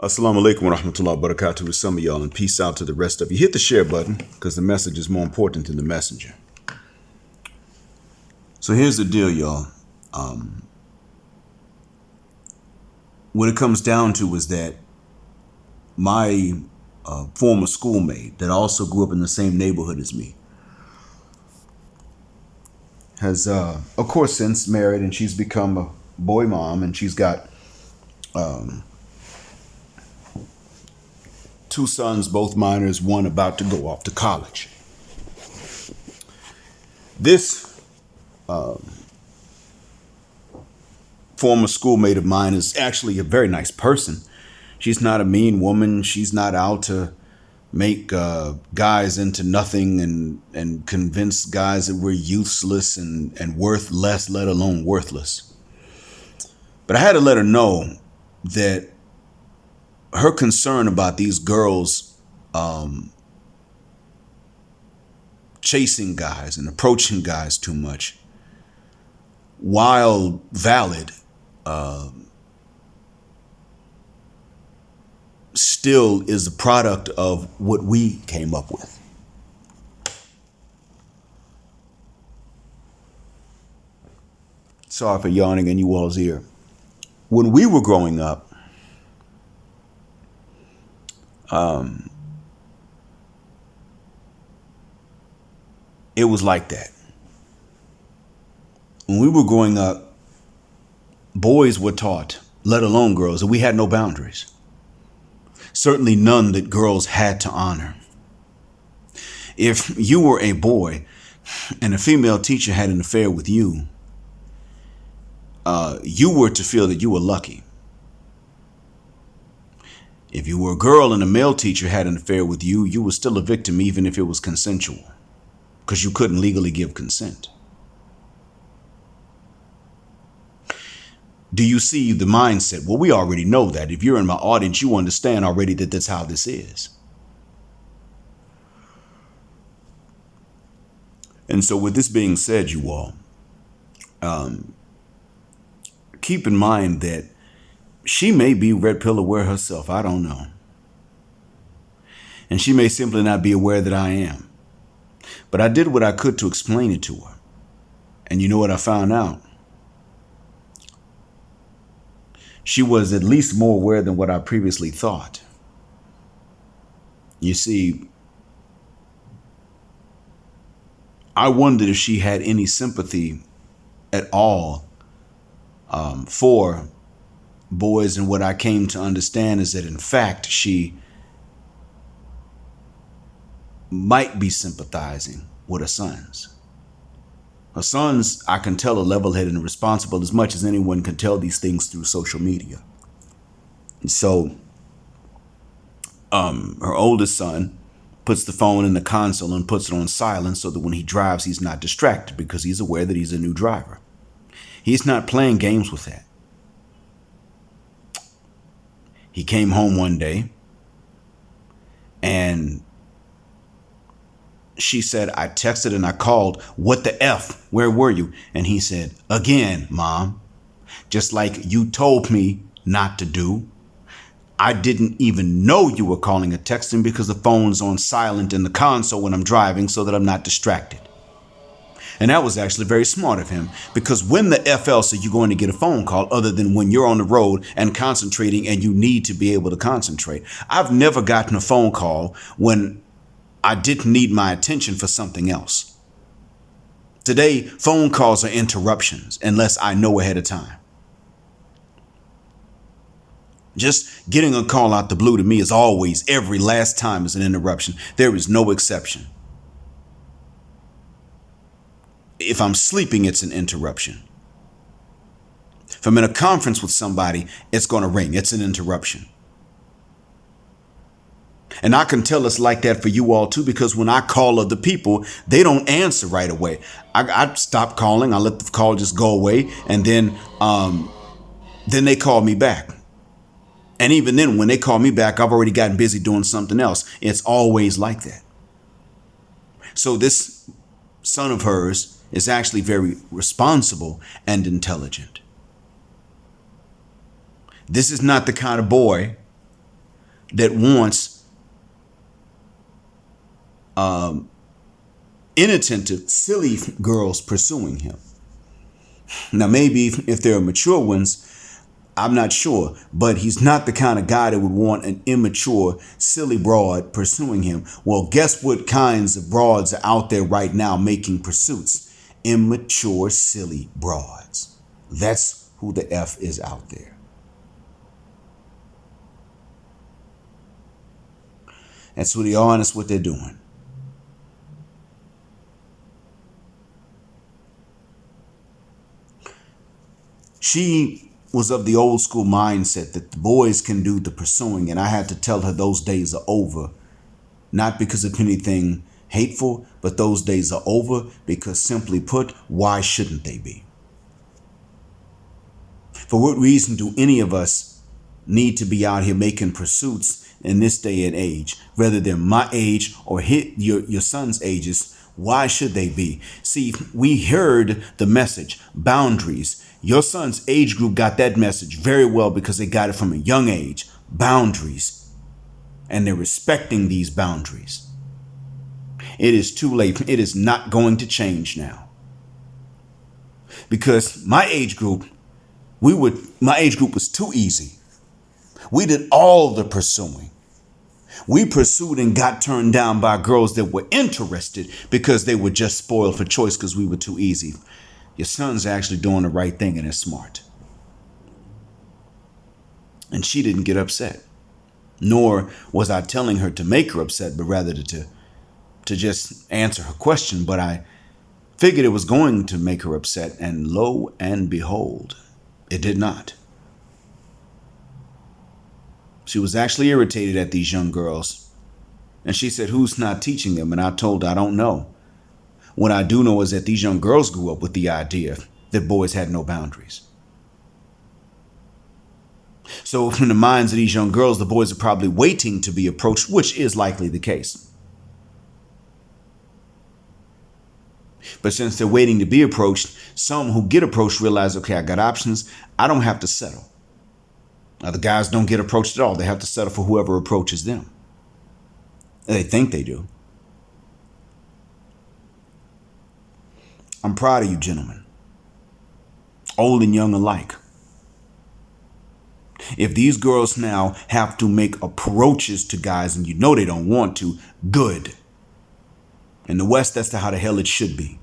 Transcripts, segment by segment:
Assalamu alaikum wa rahmatullahi wa barakatuh to some of y'all, and peace out to the rest of you. Hit the share button because the message is more important than the messenger. So here's the deal, y'all. What it comes down to is that my former schoolmate that also grew up in the same neighborhood as me has, of course, since married, and she's become a boy mom, and she's got two sons, both minors, one about to go off to college. This former schoolmate of mine is actually a very nice person. She's not a mean woman. She's not out to make guys into nothing and convince guys that we're useless and worth less, let alone worthless. But I had to let her know that her concern about these girls chasing guys and approaching guys too much, while valid, still is a product of what we came up with. Sorry for yawning in you all's ear. When we were growing up, it was like that. When we were growing up, boys were taught, let alone girls, that we had no boundaries. Certainly none that girls had to honor. If you were a boy and a female teacher had an affair with you, you were to feel that you were lucky. If you were a girl and a male teacher had an affair with you, you were still a victim, even if it was consensual, because you couldn't legally give consent. Do you see the mindset? Well, we already know that. If you're in my audience, you understand already that that's how this is. And so with this being said, you all, keep in mind that she may be red pill aware herself. I don't know. And she may simply not be aware that I am. But I did what I could to explain it to her. And you know what I found out? She was at least more aware than what I previously thought. You see, I wondered if she had any sympathy at all for boys, and what I came to understand is that in fact she might be sympathizing with her sons. Her sons, I can tell, are level-headed and responsible as much as anyone can tell these things through social media. And so her oldest son puts the phone in the console and puts it on silent so that when he drives, he's not distracted, because he's aware that he's a new driver. He's not playing games with that. He came home one day and she said, I texted and I called, what the F, where were you? And he said, again, Mom, just like you told me not to do. I didn't even know you were calling or texting because the phone's on silent in the console when I'm driving so that I'm not distracted. And that was actually very smart of him, because when the F else are you going to get a phone call other than when you're on the road and concentrating and you need to be able to concentrate? I've never gotten a phone call when I didn't need my attention for something else. Today, phone calls are interruptions unless I know ahead of time. Just getting a call out the blue to me is always, every last time, is an interruption. There is no exception. If I'm sleeping, it's an interruption. If I'm in a conference with somebody, it's going to ring. It's an interruption. And I can tell it's like that for you all too, because when I call other people, they don't answer right away. I stop calling. I let the call just go away. And then they call me back. And even then, when they call me back, I've already gotten busy doing something else. It's always like that. So this son of hers is actually very responsible and intelligent. This is not the kind of boy that wants inattentive, silly girls pursuing him. Now, maybe if there are mature ones, I'm not sure, but he's not the kind of guy that would want an immature, silly broad pursuing him. Well, guess what kinds of broads are out there right now making pursuits? Immature, silly broads. That's who the F is out there. That's who they are, and that's what they're doing. She was of the old school mindset that the boys can do the pursuing, and I had to tell her those days are over. Not because of anything hateful, but those days are over because, simply put, why shouldn't they be? For what reason do any of us need to be out here making pursuits in this day and age, whether they're my age or hit your son's ages? Why should they be? See, we heard the message, boundaries. Your son's age group got that message very well because they got it from a young age, boundaries. And they're respecting these boundaries. It is too late. It is not going to change now. Because my age group was too easy. We did all the pursuing. We pursued and got turned down by girls that were interested because they were just spoiled for choice because we were too easy. Your son's actually doing the right thing and is smart. And she didn't get upset. Nor was I telling her to make her upset, but rather to just answer her question. But I figured it was going to make her upset, and lo and behold, it did not. She was actually irritated at these young girls. And she said, who's not teaching them? And I told her, I don't know. What I do know is that these young girls grew up with the idea that boys had no boundaries. So in the minds of these young girls, the boys are probably waiting to be approached, which is likely the case. But since they're waiting to be approached, some who get approached realize, okay, I got options. I don't have to settle. Now, the guys don't get approached at all. They have to settle for whoever approaches them. They think they do. I'm proud of you, gentlemen, old and young alike. If these girls now have to make approaches to guys and you know they don't want to, good. In the West, that's how the hell it should be.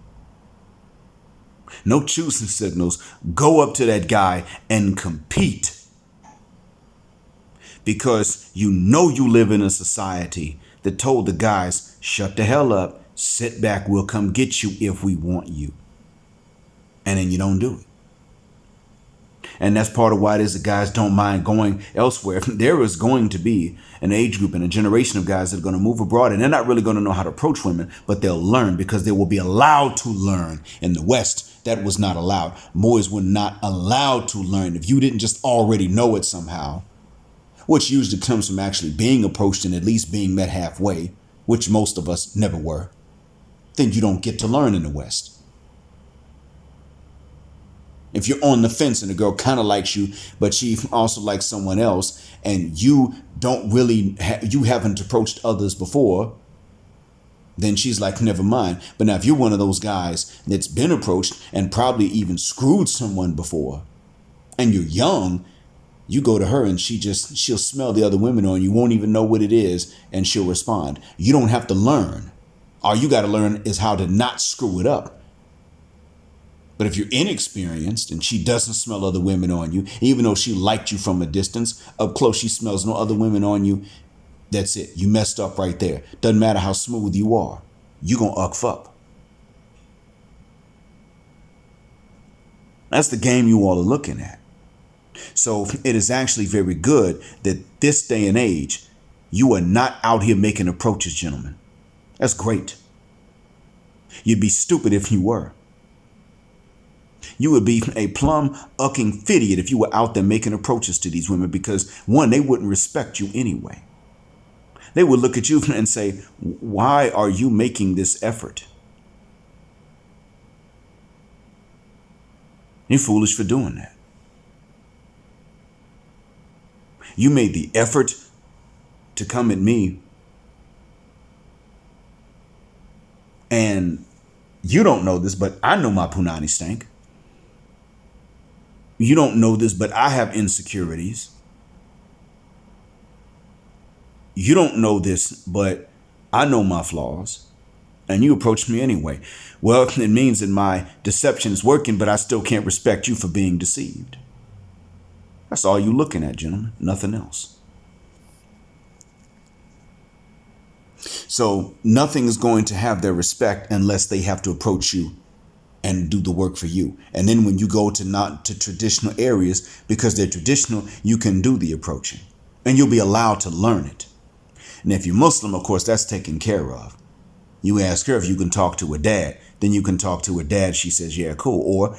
No choosing signals. Go up to that guy and compete. Because you know you live in a society that told the guys, shut the hell up, sit back, we'll come get you if we want you. And then you don't do it. And that's part of why it is that guys don't mind going elsewhere. There is going to be an age group and a generation of guys that are going to move abroad, and they're not really going to know how to approach women, but they'll learn because they will be allowed to learn. In the West, that was not allowed. Boys were not allowed to learn. If you didn't just already know it somehow, which usually comes from actually being approached and at least being met halfway, which most of us never were, then you don't get to learn in the West. If you're on the fence and a girl kind of likes you, but she also likes someone else, and you don't really, you haven't approached others before, then she's like, never mind. But now if you're one of those guys that's been approached and probably even screwed someone before, and you're young, you go to her and she'll smell the other women on you, won't even know what it is, and she'll respond. You don't have to learn. All you got to learn is how to not screw it up. But if you're inexperienced and she doesn't smell other women on you, even though she liked you from a distance, up close she smells no other women on you, that's it. You messed up right there. Doesn't matter how smooth you are. You're going to uck up. That's the game you all are looking at. So it is actually very good that this day and age, you are not out here making approaches, gentlemen. That's great. You'd be stupid if you were. You would be a plumb ucking idiot if you were out there making approaches to these women because, one, they wouldn't respect you anyway. They would look at you and say, why are you making this effort? You're foolish for doing that. You made the effort to come at me, and you don't know this, but I know my punani stank. You don't know this, but I have insecurities. You don't know this, but I know my flaws. And you approach me anyway. Well, it means that my deception is working, but I still can't respect you for being deceived. That's all you're looking at, gentlemen. Nothing else. So nothing is going to have their respect unless they have to approach you and do the work for you. And then when you go to not to traditional areas, because they're traditional, you can do the approaching and you'll be allowed to learn it. And if you're Muslim, of course, that's taken care of. You ask her if you can talk to her dad, then you can talk to her dad. She says, yeah, cool. Or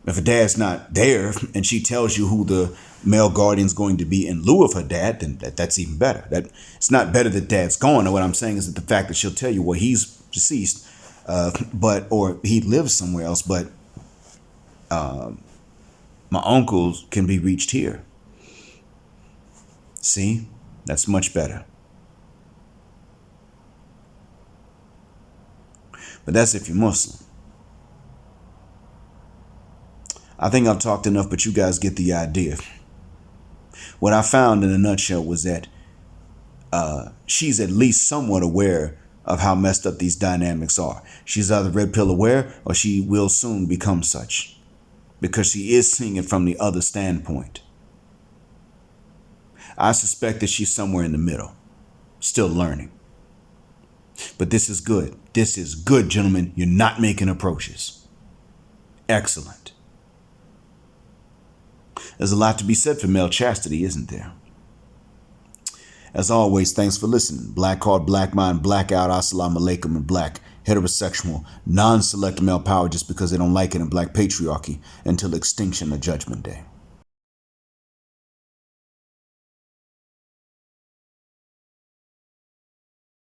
if her dad's not there and she tells you who the male guardian's going to be in lieu of her dad, then that's even better. That it's not better that dad's gone. And what I'm saying is that the fact that she'll tell you, well, he's deceased, or he lives somewhere else, but my uncles can be reached here. See, that's much better. But that's if you're Muslim. I think I've talked enough, but you guys get the idea. What I found in a nutshell was that she's at least somewhat aware of how messed up these dynamics are. She's either red pill aware or she will soon become such, because she is seeing it from the other standpoint. I suspect that she's somewhere in the middle, still learning. But this is good. This is good, gentlemen. You're not making approaches. Excellent. There's a lot to be said for male chastity, isn't there? As always, thanks for listening. Black Heart, Black Mind, Blackout, Assalamu Alaikum, and Black, heterosexual, non-select male power just because they don't like it in Black patriarchy until extinction or Judgment Day.